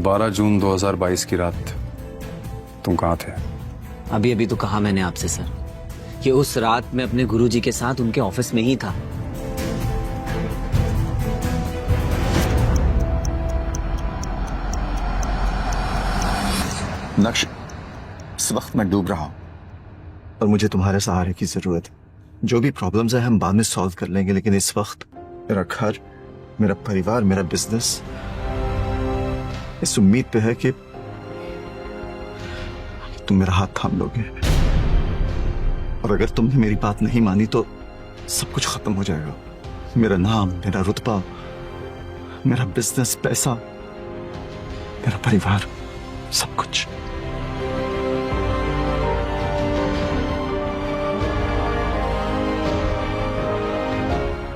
12 जून 2022 की रात तुम कहाँ थे? अभी अभी तो कहा मैंने आपसे सर कि उस रात मैं अपने गुरुजी के साथ उनके ऑफिस में ही था। नक्श, इस वक्त मैं डूब रहा हूं और मुझे तुम्हारे सहारे की जरूरत है। जो भी प्रॉब्लम्स है हम बाद में सॉल्व कर लेंगे, लेकिन इस वक्त मेरा घर, मेरा परिवार, मेरा बिजनेस इस उम्मीद पे है कि तुम मेरा हाथ थाम लोगे। और अगर तुमने मेरी बात नहीं मानी तो सब कुछ खत्म हो जाएगा। मेरा नाम, मेरा रुतबा, मेरा बिजनेस, पैसा, मेरा परिवार, सब कुछ।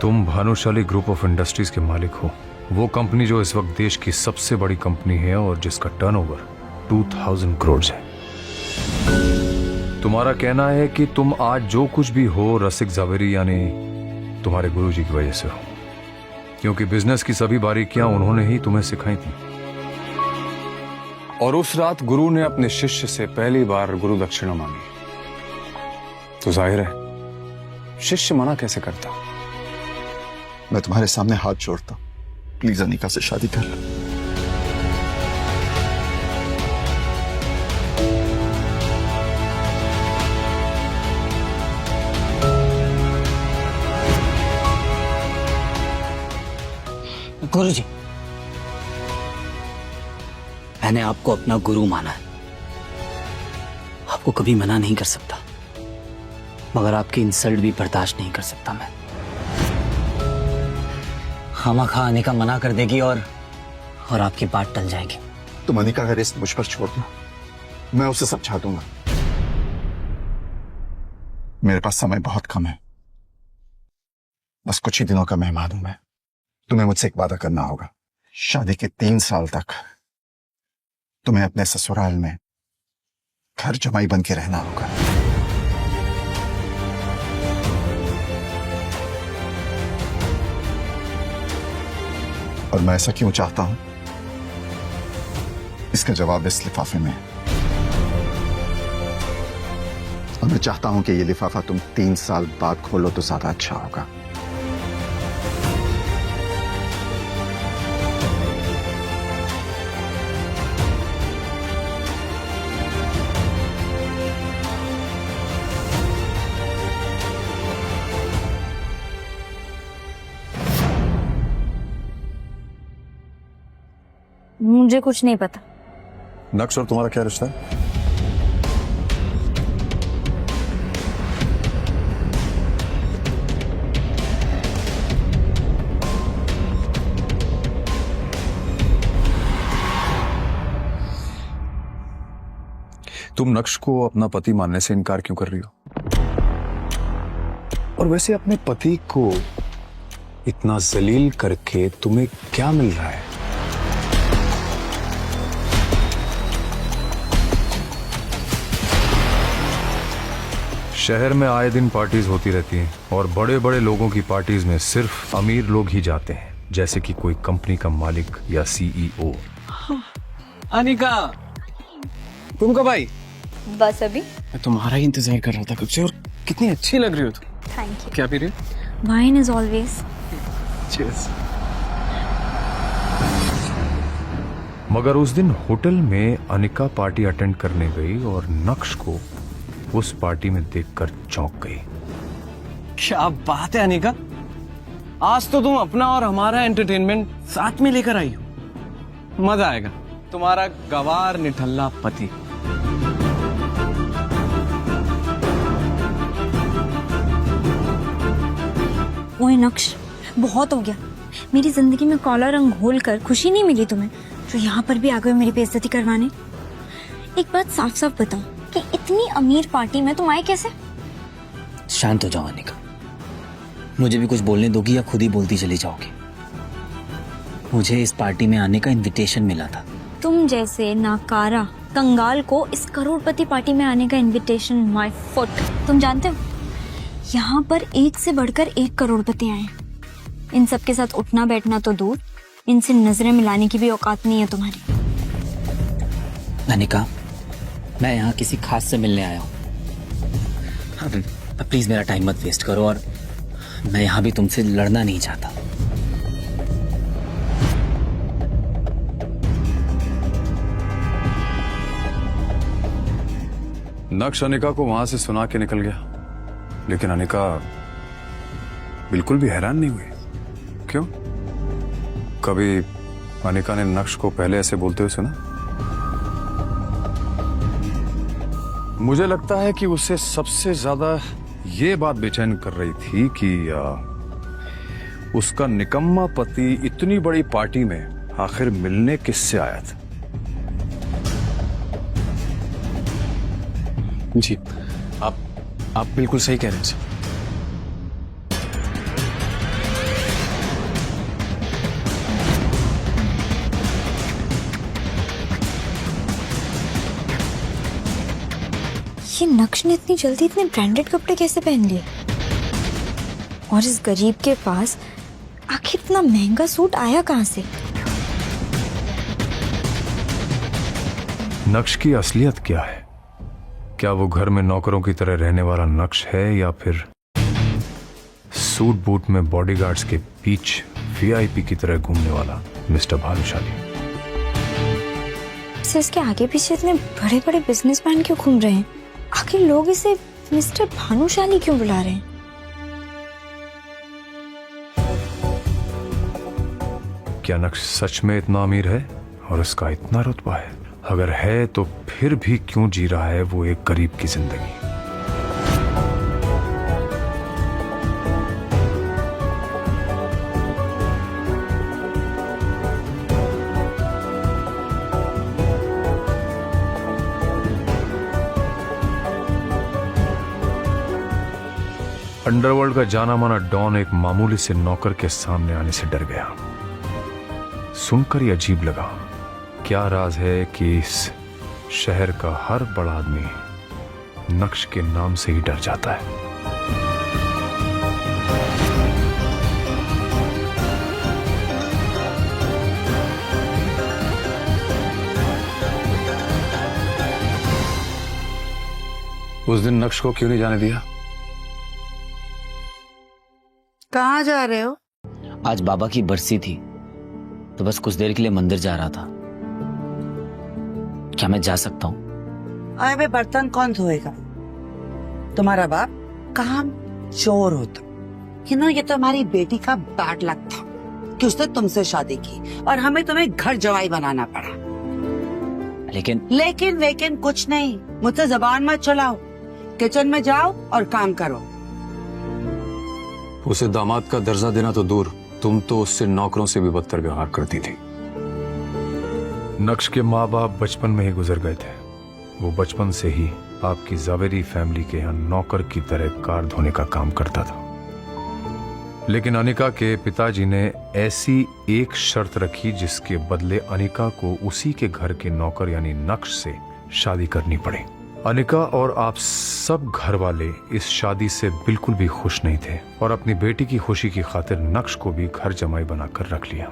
तुम भानुशाली ग्रुप ऑफ इंडस्ट्रीज के मालिक हो, वो कंपनी जो इस वक्त देश की सबसे बड़ी कंपनी है और जिसका टर्नओवर 2000 करोड़ है। तुम्हारा कहना है कि तुम आज जो कुछ भी हो रसिक जावेरी यानी तुम्हारे गुरुजी की वजह से हो, क्योंकि बिजनेस की सभी बारीकियां उन्होंने ही तुम्हें सिखाई थी। और उस रात गुरु ने अपने शिष्य से पहली बार गुरु दक्षिणा मांगी, तो जाहिर है शिष्य मना कैसे करता। मैं तुम्हारे सामने हाथ जोड़ता हूं, प्लीज अनिका से शादी कर लो। गुरुजी, मैंने आपको अपना गुरु माना है, आपको कभी मना नहीं कर सकता, मगर आपकी इंसल्ट भी बर्दाश्त नहीं कर सकता मैं। खामखा अनिका मना कर देगी और आपकी बात टल जाएगी। तुम अनिका का रिस्क मुझ पर छोड़ दो, मैं उसे समझा दूंगा। मेरे पास समय बहुत कम है, बस कुछ ही दिनों का मेहमान हूं मैं। तुम्हें मुझसे एक वादा करना होगा, शादी के 3 साल तक तुम्हें अपने ससुराल में घर जमाई बन के रहना होगा। और मैं ऐसा क्यों चाहता हूं, इसका जवाब इस लिफाफे में है। और मैं चाहता हूं कि ये लिफाफा तुम 3 साल बाद खोलो तो ज्यादा अच्छा होगा। मुझे कुछ नहीं पता। नक्श और तुम्हारा क्या रिश्ता है? तुम नक्श को अपना पति मानने से इनकार क्यों कर रही हो? और वैसे अपने पति को इतना जलील करके तुम्हें क्या मिल रहा है? शहर में आए दिन पार्टीज होती रहती हैं और बड़े बड़े लोगों की पार्टीज में सिर्फ अमीर लोग ही जाते हैं, जैसे कि कोई कंपनी का मालिक या सीईओ। अनिका, तुम कब आई? बस अभी। मैं तुम्हारा ही इंतजार कर रहा था कब से, और कितनी अच्छी लग रही हो तुम। Thank you. क्या पी रही हो? Wine is always. चीयर्स। मगर उस दिन होटल में अनिका पार्टी अटेंड करने गई और नक्श को उस पार्टी में देखकर चौंक गई। क्या बात है अनिका, आज तो तुम अपना और हमारा एंटरटेनमेंट साथ में लेकर आई हो। मजा आएगा। तुम्हारा गवार निठल्ला पति। ओए नक्श, बहुत हो गया। मेरी जिंदगी में काला रंग घोल कर खुशी नहीं मिली तुम्हें, तो यहाँ पर भी आ गए मेरी बेइज्जती करवाने। एक बात साफ साफ बताओ कि इतनी अमीर पार्टी में तुम आए कैसे? शांत हो जाओ अनिका, मुझे भी कुछ बोलने दोगी या खुद ही बोलती चली जाओगी? मुझे इस पार्टी में आने का इनविटेशन मिला था। तुम जैसे नाकारा कंगाल को इस करोड़पति पार्टी में आने का इनविटेशन माय फुट। तुम जानते हो यहाँ पर एक से बढ़कर एक करोड़पति आए। इन सब के साथ उठना बैठना तो दूर, इनसे नजरें मिलाने की भी औकात नहीं है तुम्हारी। अनिका, मैं यहाँ किसी खास से मिलने आया हूँ। प्लीज मेरा टाइम मत वेस्ट करो, और मैं यहाँ भी तुमसे लड़ना नहीं चाहता। नक्श अनिका को वहां से सुना के निकल गया, लेकिन अनिका बिल्कुल भी हैरान नहीं हुई। क्यों? कभी अनिका ने नक्श को पहले ऐसे बोलते हुए सुना? मुझे लगता है कि उसे सबसे ज्यादा ये बात बेचैन कर रही थी कि उसका निकम्मा पति इतनी बड़ी पार्टी में आखिर मिलने किससे आया था। जी, आप बिल्कुल सही कह रहे हैं सर। ये नक्श ने इतनी जल्दी इतने ब्रांडेड कपड़े कैसे पहन लिए? और इस गरीब के पास आखिर इतना महंगा सूट आया कहां से? नक्श की असलियत क्या है? क्या वो घर में नौकरों की तरह रहने वाला नक्श है, या फिर सूट बूट में बॉडीगार्ड्स के बीच वीआईपी की तरह घूमने वाला मिस्टर भानुशाली? इसके आगे पीछे इतने बड़े बड़े बिजनेसमैन क्यों घूम रहे हैं? आखिर लोग इसे मिस्टर भानुशाली क्यों बुला रहे हैं? क्या नक्श सच में इतना अमीर है और उसका इतना रुतबा है? अगर है तो फिर भी क्यों जी रहा है वो एक गरीब की जिंदगी? अंडरवर्ल्ड का जाना माना डॉन एक मामूली से नौकर के सामने आने से डर गया। सुनकर ही अजीब लगा। क्या राज है कि इस शहर का हर बड़ा आदमी नक्श के नाम से ही डर जाता है? उस दिन नक्श को क्यों नहीं जाने दिया? कहाँ जा रहे हो? आज बाबा की बरसी थी, तो बस कुछ देर के लिए मंदिर जा रहा था। क्या मैं जा सकता हूँ? अरे बर्तन कौन धोएगा? तुम्हारा बाप काम चोर होता। ये तो हमारी बेटी का बैड लक था कि उसने तुमसे शादी की और हमें तुम्हें घर जवाई बनाना पड़ा। लेकिन कुछ नहीं, मुझसे जबान मत चलाओ। किचन में जाओ और काम करो। उसे दामाद का दर्जा देना तो दूर, तुम तो उससे नौकरों से भी बदतर व्यवहार करती थी। नक्श के माँ बाप बचपन में ही गुजर गए थे। वो बचपन से ही आपकी जावेरी फैमिली के यहाँ नौकर की तरह कार धोने का काम करता था। लेकिन अनिका के पिताजी ने ऐसी एक शर्त रखी जिसके बदले अनिका को उसी के घर के नौकर यानी नक्श से शादी करनी पड़ी। अनिका और आप सब घर वाले इस शादी से बिल्कुल भी खुश नहीं थे और अपनी बेटी की खुशी की खातिर नक्श को भी घर जमाई बनाकर रख लिया।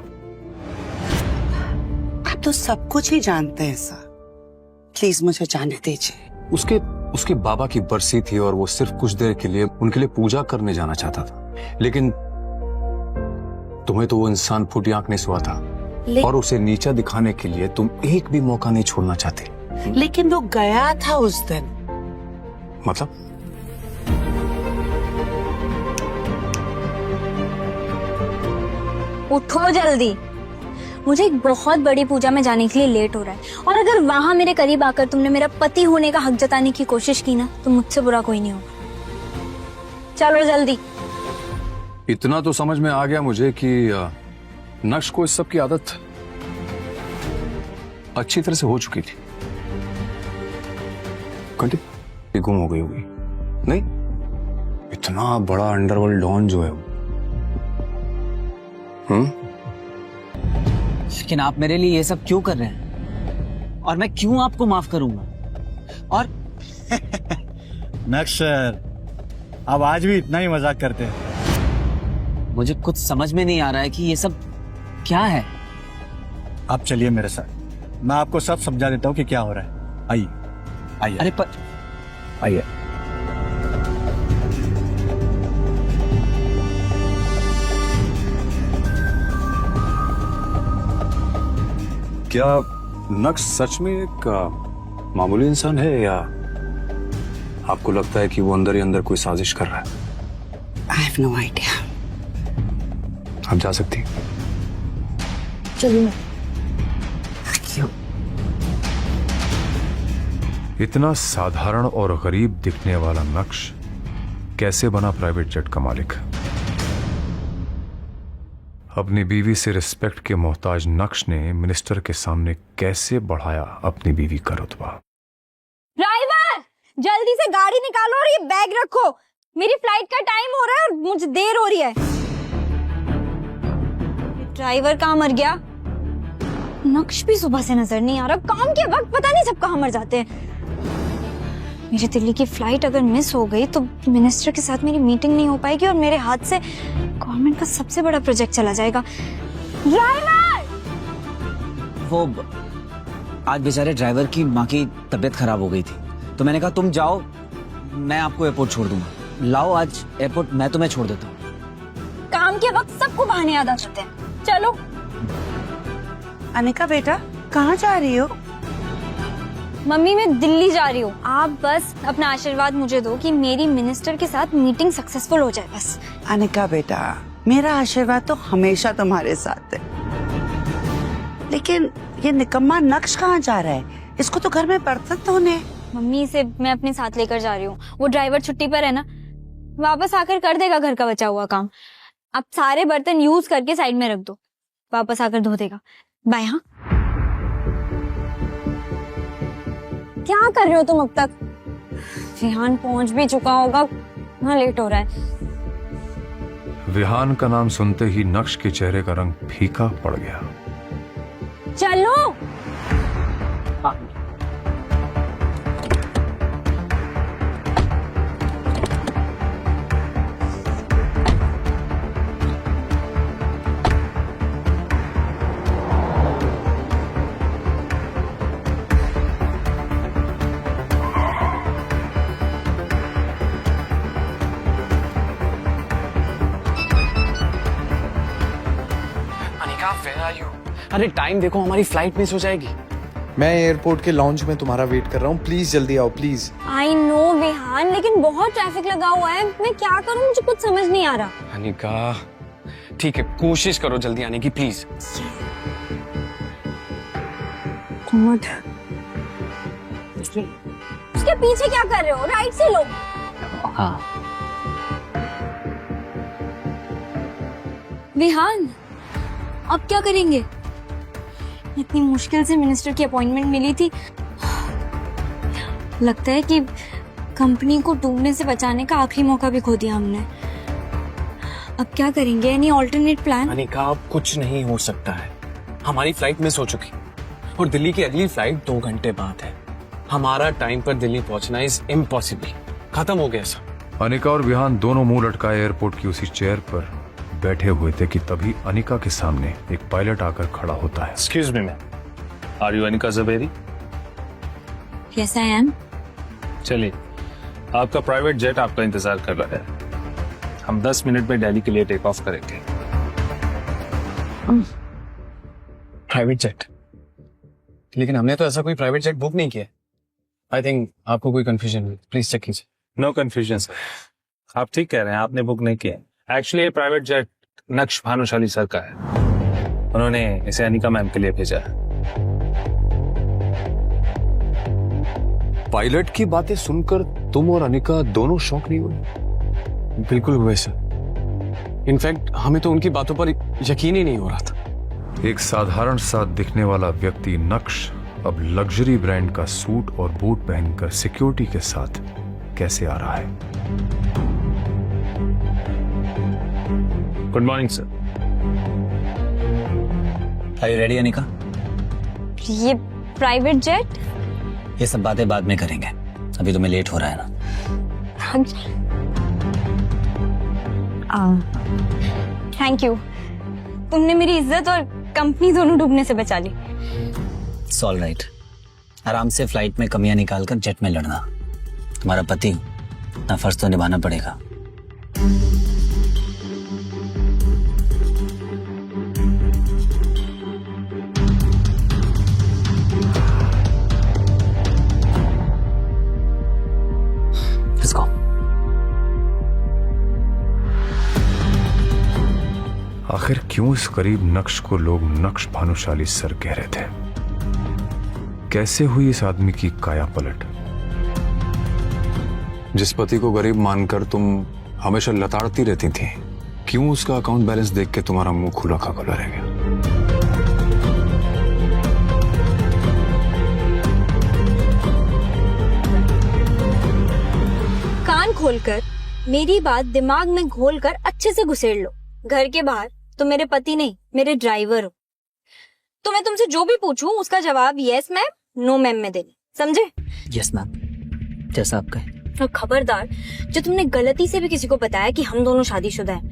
आप तो सब कुछ ही जानते हैं सर, प्लीज मुझे जाने दीजिए। उसके बाबा की बरसी थी और वो सिर्फ कुछ देर के लिए उनके लिए पूजा करने जाना चाहता था, लेकिन तुम्हें तो वो इंसान फूटी आंख नहीं सुहा था और उसे नीचा दिखाने के लिए तुम एक भी मौका नहीं छोड़ना चाहते। लेकिन वो गया था उस दिन। मतलब? उठो जल्दी, मुझे एक बहुत बड़ी पूजा में जाने के लिए लेट हो रहा है, और अगर वहां मेरे करीब आकर तुमने मेरा पति होने का हक जताने की कोशिश की ना, तो मुझसे बुरा कोई नहीं होगा। चलो जल्दी। इतना तो समझ में आ गया मुझे कि नक्श को इस सब की आदत अच्छी तरह से हो चुकी थी। घंटे गुम हो गई होगी। नहीं, इतना बड़ा अंडरवर्ल्ड डॉन जो है वो। लेकिन आप मेरे लिए ये सब क्यों कर रहे हैं, और मैं क्यों आपको माफ करूंगा? और नक्श सर, अब आज भी इतना ही मजाक करते हैं। मुझे कुछ समझ में नहीं आ रहा है कि ये सब क्या है। आप चलिए मेरे साथ। मैं आपको सब समझा देता हूँ कि क्या हो रहा है। आइए आइए अरे पर आइए। क्या नक्श सच में एक मामूली इंसान है या आपको लगता है कि वो अंदर ही अंदर कोई साजिश कर रहा है? I have no idea. आप जा सकती हैं। चलिए। इतना साधारण और गरीब दिखने वाला नक्श कैसे बना प्राइवेट जेट का मालिक? अपनी बीवी से रिस्पेक्ट के मोहताज नक्श ने मिनिस्टर के सामने कैसे बढ़ाया अपनी बीवी का रुतबा? ड्राइवर, जल्दी से गाड़ी निकालो और ये बैग रखो। मेरी फ्लाइट का टाइम हो रहा है और मुझे देर हो रही है। ड्राइवर कहाँ मर गया? नक्श भी सुबह से नजर नहीं आ रहा। काम के वक्त पता नहीं सब कहाँ मर जाते हैं। मेरी दिल्ली की फ्लाइट अगर मिस हो गई तो मिनिस्टर के साथ मेरी मीटिंग नहीं हो पाएगी और मेरे हाथ से गवर्नमेंट का सबसे बड़ा प्रोजेक्ट चला जाएगा। ड्राइवर! वो आज बेचारे ड्राइवर की माँ की तबीयत खराब हो गई थी, तो मैंने कहा तुम जाओ, मैं आपको एयरपोर्ट छोड़ दूंगा। लाओ आज एयरपोर्ट मैं तुम्हें छोड़ देता हूँ। काम के वक्त सबको बहाने याद आ जाते हैं। चलो। अनिका बेटा, कहाँ जा रही हो? मम्मी, मैं दिल्ली जा रही हूँ। आप बस अपना आशीर्वाद मुझे दो कि मेरी मिनिस्टर के साथ मीटिंग सक्सेसफुल हो जाए बस। अनिका बेटा, मेरा आशीर्वाद तो हमेशा तुम्हारे साथ है, लेकिन ये निकम्मा नक्श कहाँ जा रहा है? इसको तो घर में बर्तन धोने। मम्मी, इसे मैं अपने साथ लेकर जा रही हूँ। वो ड्राइवर छुट्टी पर है ना, वापस आकर कर देगा घर का बचा हुआ काम। आप सारे बर्तन यूज करके साइड में रख दो, वापस आकर धो देगा। बाय। हाँ, क्या कर रहे हो तुम अब तक? विहान पहुंच भी चुका होगा, वहाँ लेट हो रहा है। विहान का नाम सुनते ही नक्श के चेहरे का रंग फीका पड़ गया। चलो। अरे टाइम देखो, हमारी फ्लाइट मिस हो जाएगी। मैं एयरपोर्ट के लॉन्च में तुम्हारा वेट कर रहा हूँ, प्लीज जल्दी आओ प्लीज। आई नो विहान, लेकिन बहुत ट्रैफिक लगा हुआ है। मैं क्या करूं, मुझे कुछ समझ नहीं आ रहा। अनिका, ठीक है, कोशिश करो जल्दी आने की प्लीज। उसके पीछे क्या कर रहे हो? राइट से लो। हाँ विहान, अब क्या करेंगे? इतनी मुश्किल से मिनिस्टर की अपॉइंटमेंट मिली थी। लगता है कि कंपनी को डूबने से बचाने का आखिरी मौका भी खो दिया हमने। अब क्या करेंगे? Any alternate plan? अनिका, अब कुछ नहीं हो सकता है। हमारी फ्लाइट मिस हो चुकी और दिल्ली की अगली फ्लाइट 2 घंटे बाद है। हमारा टाइम पर दिल्ली पहुंचना इज इम्पॉसिबल। खत्म हो गया सब। अनिका और विहान दोनों मुंह लटकाए एयरपोर्ट की उसी चेयर पर बैठे हुए थे कि तभी अनिका के सामने एक पायलट आकर खड़ा होता है। Excuse me ma'am, are you Anika Zaveri? Yes I am. चलिए, आपका प्राइवेट जेट आपका इंतजार कर रहा है। हम 10 मिनट में दिल्ली के लिए टेक ऑफ करेंगे। Private jet? लेकिन हमने तो ऐसा कोई प्राइवेट जेट बुक नहीं किया। आई थिंक आपको कोई कंफ्यूजन हुई, प्लीज चेक कीजिए। नो कंफ्यूजन सर, आप ठीक कह रहे हैं, आपने बुक नहीं किया। एक्चुअली ये प्राइवेट जेट नक्श भानुशाली सर का है, उन्होंने इसे अनिका मैम के लिए भेजा है। पायलट की बातें सुनकर तुम और अनिका दोनों शॉक नहीं हुए? बिल्कुल हुए सर। इनफैक्ट हमें तो उनकी बातों पर यकीन ही नहीं हो रहा था। एक साधारण सा दिखने वाला व्यक्ति नक्श अब लग्जरी ब्रांड का सूट और बूट पहनकर सिक्योरिटी के साथ कैसे आ रहा है? Good morning sir. Are you ready Anika? ये प्राइवेट जेट? ये सब बातें बाद में करेंगे, अभी तुम्हें लेट हो रहा है ना। थैंक यू, तुमने मेरी इज्जत और कंपनी दोनों डूबने से बचा ली। It's all right. आराम से फ्लाइट में कमियां निकालकर जेट में लड़ना। तुम्हारा पति हूं, अपना फर्ज तो निभाना पड़ेगा। Let's go. आखिर क्यों इस गरीब नक्श को लोग नक्श भानुशाली सर कह रहे थे? कैसे हुई इस आदमी की काया पलट? जिस पति को गरीब मानकर तुम हमेशा लताड़ती रहती थी, क्यों उसका अकाउंट बैलेंस देख के तुम्हारा मुंह खुला का खुला रह गया? कान खोलकर मेरी बात दिमाग में घोलकर अच्छे से घुसेड़ लो। घर के बाहर तो मेरे पति नहीं, मेरे ड्राइवर हो। तो मैं तुमसे जो भी पूछूं उसका जवाब यस मैम, नो मैम में देना, समझे? यस मैम, जैसा आप कहें। और खबरदार, जो तुमने गलती से भी किसी को बताया कि हम दोनों शादीशुदा हैं,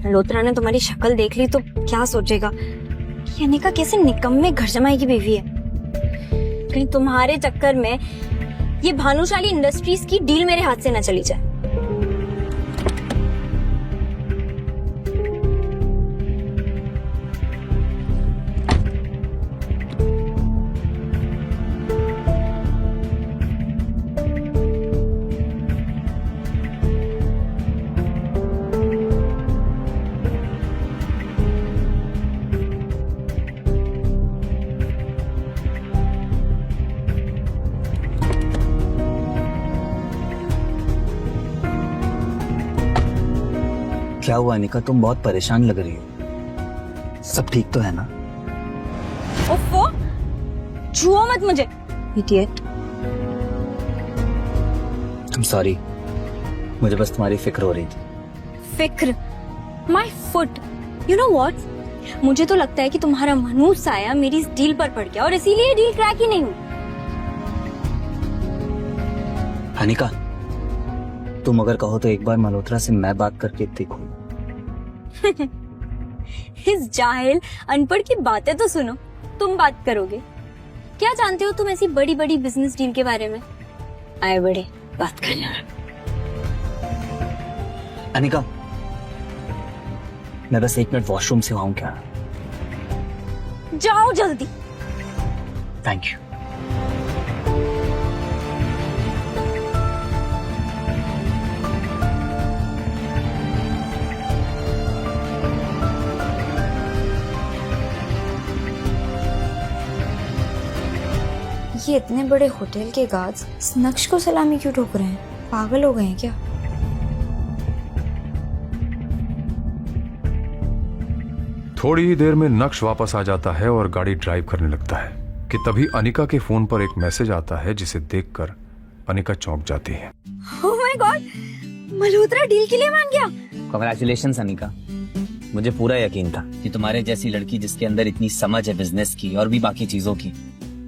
मल्होत्रा ने तुम्हारी शक्ल देख ली तो क्या सोचेगा कि अनिका कैसे निकम्मे घर जमाई की बीवी है। कहीं तुम्हारे चक्कर में ये भानुशाली इंडस्ट्रीज की डील मेरे हाथ से न चली जाए। क्या हुआ अनिका, तुम बहुत परेशान लग रही हो। सब ठीक तो है ना? ओफो, छुओ मत मुझे, इडियट। I'm सॉरी, मुझे बस तुम्हारी फिक्र हो रही थी। फिक्र? My foot. You know what, मुझे तो लगता है कि तुम्हारा मनूस साया मेरी इस डील पर पड़ गया और इसीलिए डील क्रैक ही नहीं हुई। अनिका, तुम अगर कहो तो एक बार मल्होत्रा से मैं बात करके देखूं। इस जाहिल अनपढ़ की बातें तो सुनो, तुम बात करोगे? क्या जानते हो तुम ऐसी बड़ी बड़ी बिजनेस डील के बारे में? आए बड़े बात करना। अनिका, मैं बस 1 मिनट वॉशरूम से आऊं क्या? जाओ जल्दी। Thank you. ये इतने बड़े होटल के गार्ड्स इस नक्श को सलामी क्यों ठोक रहे हैं? पागल हो गए हैं क्या? थोड़ी ही देर में नक्श वापस आ जाता है और गाड़ी ड्राइव करने लगता है कि तभी अनिका के फोन पर एक मैसेज आता है जिसे देखकर अनिका चौंक जाती है। Oh my God, Malhotra deal के लिए मान गया। कांग्रेचुलेशंस अनिका, मुझे पूरा यकीन था कि तुम्हारे जैसी लड़की जिसके अंदर इतनी समझ है बिजनेस की और भी बाकी चीजों की,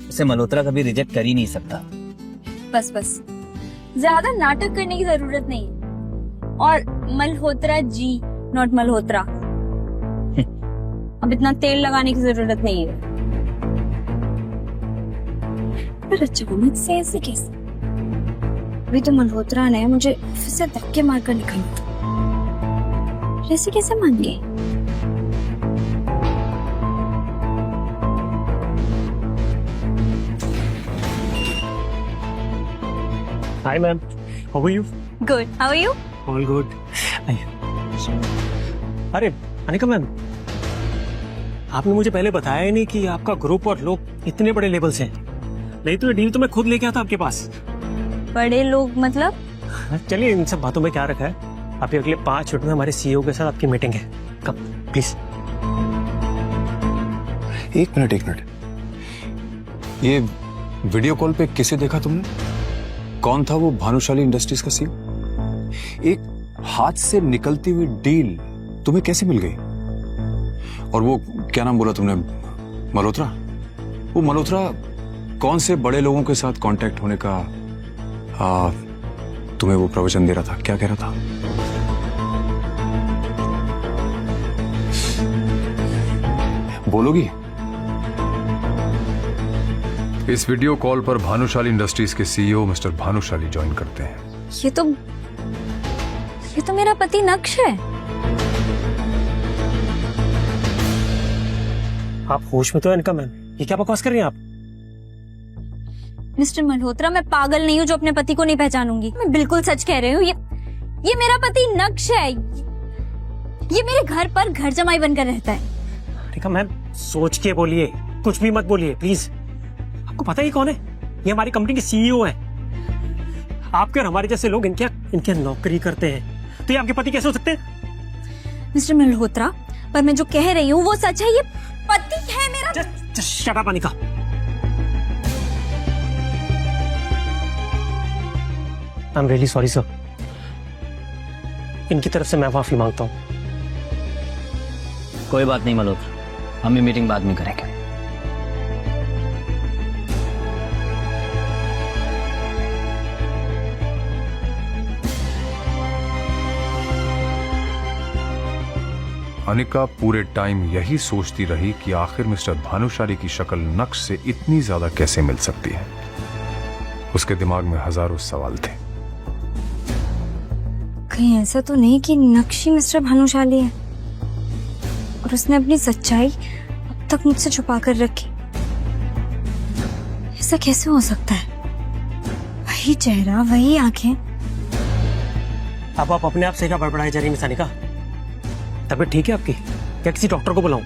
उसे मल्होत्रा कभी रिजेक्ट कर ही नहीं सकता। बस बस, ज्यादा नाटक करने की जरूरत नहीं है। और मल्होत्रा जी, नॉट मल्होत्रा। अब इतना तेल लगाने की जरूरत नहीं है। पर अचानक से ऐसे कैसे? अभी तो मल्होत्रा ने मुझे फिर से धक्के मारकर निकाला था, ऐसे कैसे मान गए? Hi ma'am, how are you? Good, how are you? All good. अरे अनिका मैम, आपने मुझे पहले बताया ही नहीं कि आपका ग्रुप और लोग इतने बड़े लेवल से हैं। नहीं तो ये डील तो मैं खुद लेके आता आपके पास। बड़े लोग मतलब? चलिए इन सब बातों में क्या रखा है, अभी अगले 5 मिनट में हमारे सीईओ के साथ आपकी मीटिंग है। कब प्लीज। एक मिनट, ये वीडियो कॉल पे किसे देखा तुमने? कौन था वो भानुशाली इंडस्ट्रीज का सीईओ? एक हाथ से निकलती हुई डील तुम्हें कैसे मिल गई? और वो क्या नाम बोला तुमने, मल्होत्रा? वो मल्होत्रा कौन से बड़े लोगों के साथ कांटेक्ट होने का तुम्हें वो प्रवचन दे रहा था? क्या कह रहा था? बोलोगी? इस वीडियो कॉल पर भानुशाली इंडस्ट्रीज के सीईओ मिस्टर भानुशाली ज्वाइन करते हैं। ये तो मेरा पति नक्श है। आप होश में तो है अनिका मैम? ये क्या बकवास कर रही हैं आप? मिस्टर मल्होत्रा, मैं पागल नहीं हूँ जो अपने पति को नहीं पहचानूंगी। मैं बिल्कुल सच कह रही हूँ। ये मेरा पति नक्श है। ये मेरे घर पर घर जमाई बनकर रहता है। अनिका मैम, सोच के बोलिए, कुछ भी मत बोलिए प्लीज। आपको पता ही कौन है? ये हमारी कंपनी के सीईओ है। आपके और हमारे जैसे लोग इनके नौकरी करते हैं, तो ये आपके पति कैसे हो सकते हैं? मिस्टर मल्होत्रा, पर मैं जो कह रही हूँ वो सच है। ये पति है मेरा। Just shut up, Anika. I'm really sorry, sir. इनकी तरफ से मैं माफी मांगता हूँ। कोई बात नहीं मल्होत्रा, हम ये मीटिंग बाद में करेंगे। अनिका पूरे टाइम यही सोचती रही कि आखिर मिस्टर भानुशाली की शक्ल नक्श से इतनी ज्यादा कैसे मिल सकती है। उसके दिमाग में हजारों सवाल थे। कहीं ऐसा तो नहीं कि नक्श ही मिस्टर भानुशाली है और उसने अपनी सच्चाई अब तक मुझसे छुपा कर रखी? ऐसा कैसे हो सकता है? वही चेहरा, वही आंखें। अब आप अपने आप से क्या बड़बड़ाई जा रही हैं मिस अनिका? तबीयत ठीक है आपकी? क्या किसी डॉक्टर को बुलाऊं?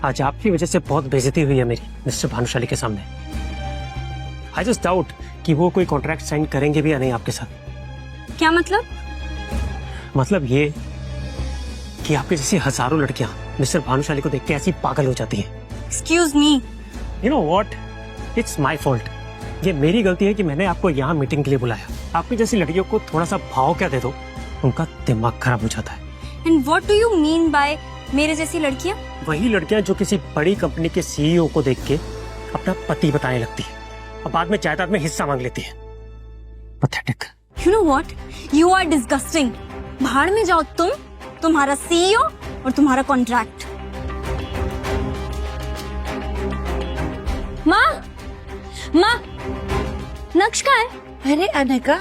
आज आपकी वजह से बहुत बेइज्जती हुई है मेरी मिस्टर भानुशाली के सामने। आई जस्ट डाउट कि वो कोई कॉन्ट्रैक्ट साइन करेंगे भी या नहीं आपके साथ। क्या मतलब? मतलब ये कि आपके जैसी हजारों लड़कियां मिस्टर भानुशाली को देख के ऐसी पागल हो जाती हैं। Excuse me. You know what, it's my fault. ये मेरी गलती है कि मैंने आपको यहाँ मीटिंग के लिए बुलाया। आपकी जैसी लड़कियों को थोड़ा सा भाव क्या दे दो, उनका दिमाग खराब हो जाता है। And what do you mean by मेरे जैसी लड़कियां? वही लड़कियां जो किसी बड़ी कंपनी के सीईओ को देख के अपना पति बताने लगती है और बाद में जायदाद में हिस्सा मांग लेती है। Pathetic. You know what, you are disgusting. भाड़ में जाओ तुम, तुम्हारा सीईओ और तुम्हारा कॉन्ट्रैक्ट। माँ, नक्श कहाँ है? अरे अनिका,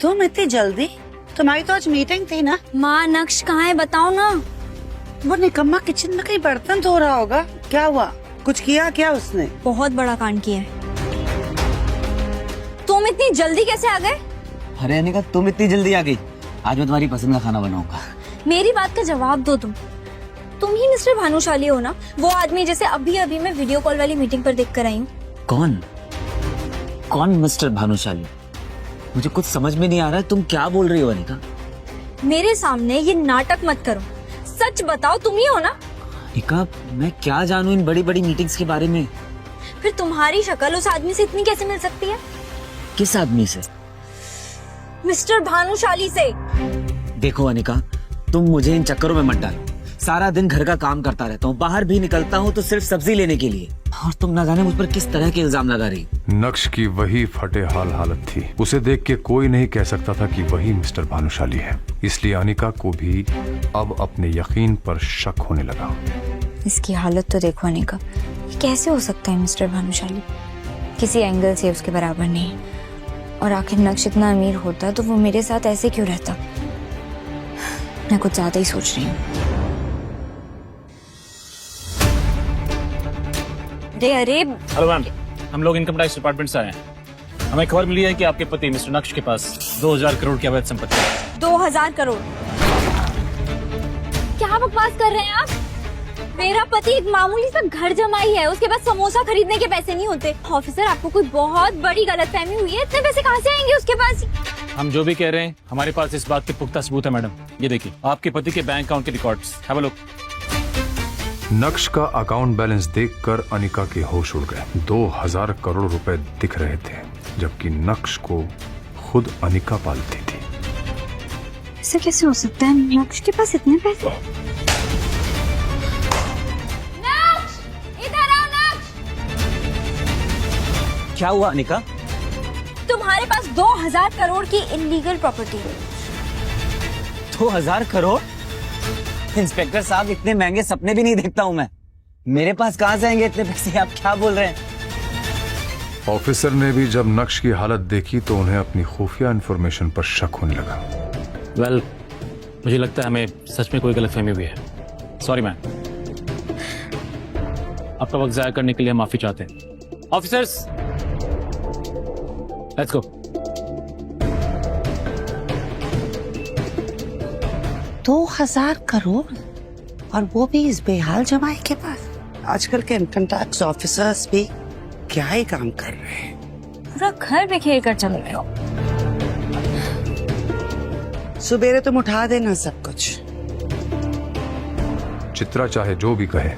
तुम इतनी जल्दी? तुम्हारी तो आज मीटिंग थी ना। माँ, नक्श कहाँ है बताओ ना। वो निकम्मा किचन में कहीं बर्तन धो रहा होगा। क्या हुआ? कुछ किया क्या उसने? बहुत बड़ा कांड किया है। तुम इतनी जल्दी कैसे आ गए? अरे अनिका, तुम इतनी जल्दी आ गई? आज मैं तुम्हारी पसंद का खाना बनाऊंगा। मेरी बात का जवाब दो। तुम ही मिस्टर भानुशाली हो ना? वो आदमी जैसे अभी मैं वीडियो कॉल वाली मीटिंग पर देख कर आई हूँ। कौन मिस्टर भानुशाली? मुझे कुछ समझ में नहीं आ रहा है, तुम क्या बोल रही हो अनिका? मेरे सामने ये नाटक मत करो, सच बताओ, तुम ही हो ना? अनिका, मैं क्या जानूं इन बड़ी बड़ी मीटिंग्स के बारे में? फिर तुम्हारी शक्ल उस आदमी से इतनी कैसे मिल सकती है? किस आदमी से? मिस्टर भानुशाली से। देखो अनिका, तुम मुझे इन चक्करों में मत डालो। सारा दिन घर का काम करता रहता हूँ, बाहर भी निकलता हूँ तो सिर्फ सब्जी लेने के लिए, और तुम ना जाने मुझ पर किस तरह के इल्जाम लगा रही। नक्श की वही फटे हाल हालत थी। उसे देख के कोई नहीं कह सकता था कि वही मिस्टर भानुशाली है। इसलिए अनिका को भी अब अपने यकीन पर शक होने लगा। इसकी हालत तो देखो अनिका, ये कैसे हो सकता है मिस्टर भानुशाली? किसी एंगल से उसके बराबर नहीं। और आखिर नक्श इतना अमीर होता तो वो मेरे साथ ऐसे क्यों रहता? मैं कुछ ज्यादा ही सोच रही हूँ। अरे हेलो मैम, हम लोग इनकम टैक्स डिपार्टमेंट से आए हैं। हमें खबर मिली है कि आपके पति मिस्टर नक्श के पास 2000 करोड़ की अवैध संपत्ति है। 2000 करोड़? क्या बकवास कर रहे हैं आप? मेरा पति एक मामूली सा घर जमाई है, उसके पास समोसा खरीदने के पैसे नहीं होते। ऑफिसर, आपको कोई बहुत बड़ी गलतफहमी हुई है। इतने पैसे कहाँ से आएंगे उसके पास? हम जो भी कह रहे हैं, हमारे पास इस बात के पुख्ता सबूत है मैडम। ये देखिए, आपके पति के बैंक अकाउंट के रिकॉर्ड्स। Have a look. नक्श का अकाउंट बैलेंस देखकर अनिका के होश उड़ गए। 2000 करोड़ रुपए दिख रहे थे, जबकि नक्श को खुद अनिका पालती थी। ऐसा कैसे हो सकता है? नक्श के पास इतने पैसे? नक्श, इधर आओ नक्श। क्या हुआ अनिका? तुम्हारे पास 2000 करोड़ की इलीगल प्रॉपर्टी है। 2000 करोड़? इंस्पेक्टर साहब, इतने महंगे सपने भी नहीं देखता हूँ मैं। मेरे पास कहाँ से आएंगे इतने पैसे? आप क्या बोल रहे हैं? ऑफिसर ने भी जब नक्श की हालत देखी तो उन्हें अपनी खुफिया इंफॉर्मेशन पर शक होने लगा। वेल, मुझे लगता है हमें सच में कोई गलतफहमी हुई है। सॉरी मैम, आपका वक्त जाया करने के लिए हम माफी चाहते हैं। Officers, let's go. 2000 करोड़, और वो भी इस बेहाल जमाई के पास। आजकल के इनकम टैक्स ऑफिसर्स भी क्या ही काम कर रहे हैं। पूरा घर बिखेर कर चले गए हो। सुबेरे तुम उठा देना सब कुछ। चित्रा चाहे जो भी कहे,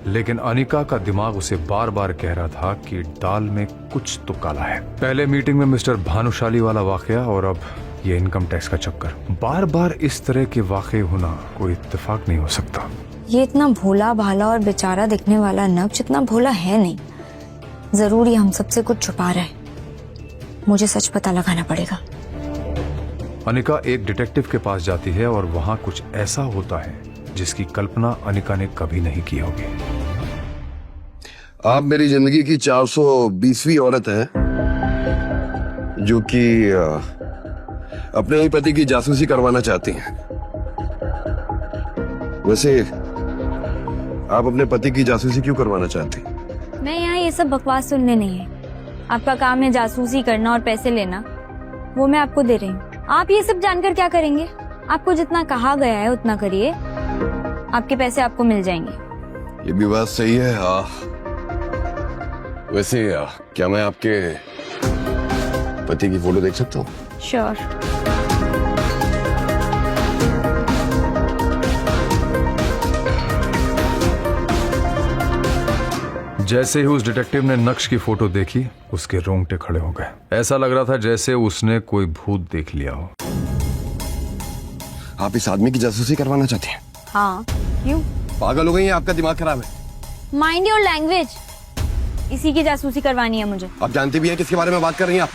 लेकिन अनिका का दिमाग उसे बार बार कह रहा था कि दाल में कुछ तो काला है। पहले मीटिंग में मिस्टर भानुशाली वाला वाकया और अब ये इनकम टैक्स का चक्कर। बार बार इस तरह के वाकये होना कोई इत्तेफाक नहीं हो सकता। ये इतना भोला भाला और बेचारा दिखने वाला नक्श इतना भोला है नहीं। जरूर ये हम सबसे कुछ छुपा रहा है। मुझे सच पता लगाना पड़ेगा। अनिका एक डिटेक्टिव के पास जाती है और वहां कुछ ऐसा होता है जिसकी कल्पना अनिका ने कभी नहीं की होगी। आप मेरी जिंदगी की 420वीं औरत है जो कि अपने ही पति की जासूसी करवाना चाहती हैं। वैसे आप अपने पति की जासूसी क्यों करवाना चाहती हैं? मैं यहाँ ये सब बकवास सुनने नहीं है। आपका काम है जासूसी करना और पैसे लेना, वो मैं आपको दे रही हूँ। आप ये सब जानकर क्या करेंगे? आपको जितना कहा गया है उतना करिए, आपके पैसे आपको मिल जाएंगे। ये भी बात सही है। वैसे क्या मैं आपके पति की फोटो देख सकता हूँ? श्योर। जैसे ही उस डिटेक्टिव ने नक्श की फोटो देखी, उसके रोंगटे खड़े हो गए। ऐसा लग रहा था जैसे उसने कोई भूत देख लिया हो। आप इस आदमी की जासूसी करवाना चाहती हैं? हाँ, क्यों? पागल हो गई हैं? आपका दिमाग खराब है। Mind your language. इसी की जासूसी करवानी है मुझे। आप जानते भी हैं किसके बारे में बात कर रही हैं आप?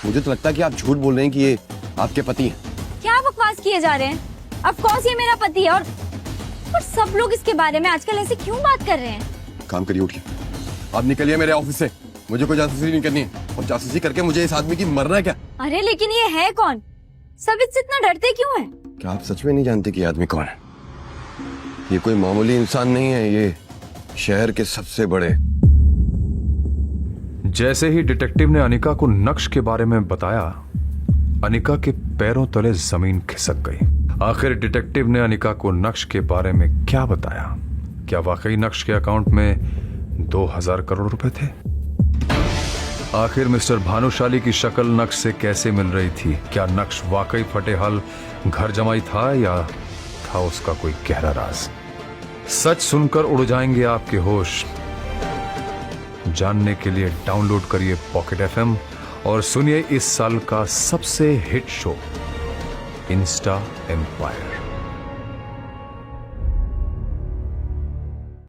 मुझे तो लगता है कि आप झूठ बोल रहे हैं कि ये आपके पति हैं। क्या बकवास किए जा रहे हैं? ऑफ कोर्स ये मेरा पति है और सब लोग इसके बारे में आजकल ऐसे क्यों बात कर रहे हैं? काम करिए, उठिए। आप निकलिए मेरे ऑफिस से। मुझे कोई जासूसी नहीं करनी है, और जासूसी करके मुझे इस आदमी की मरना है क्या? अरे लेकिन ये है कौन? सब इससे इतना डरते क्यों हैं? क्या आप सच में नहीं जानते कि ये आदमी कौन है? ये कोई मामूली इंसान नहीं है, ये शहर के सबसे बड़े। जैसे ही डिटेक्टिव ने अनिका को नक्श के बारे में बताया, अनिका के पैरों तले जमीन खिसक गई। आखिर डिटेक्टिव ने अनिका को नक्श के बारे में क्या बताया? क्या वाकई नक्श के अकाउंट में 2000 करोड़ रुपए थे? आखिर मिस्टर भानुशाली की शक्ल नक्श से कैसे मिल रही थी? क्या नक्श वाकई फटेहाल घर जमाई था या था उसका कोई गहरा राज? सच सुनकर उड़ जाएंगे आपके होश। जानने के लिए डाउनलोड करिए पॉकेट FM और सुनिए इस साल का सबसे हिट शो इंस्टा एम्पायर।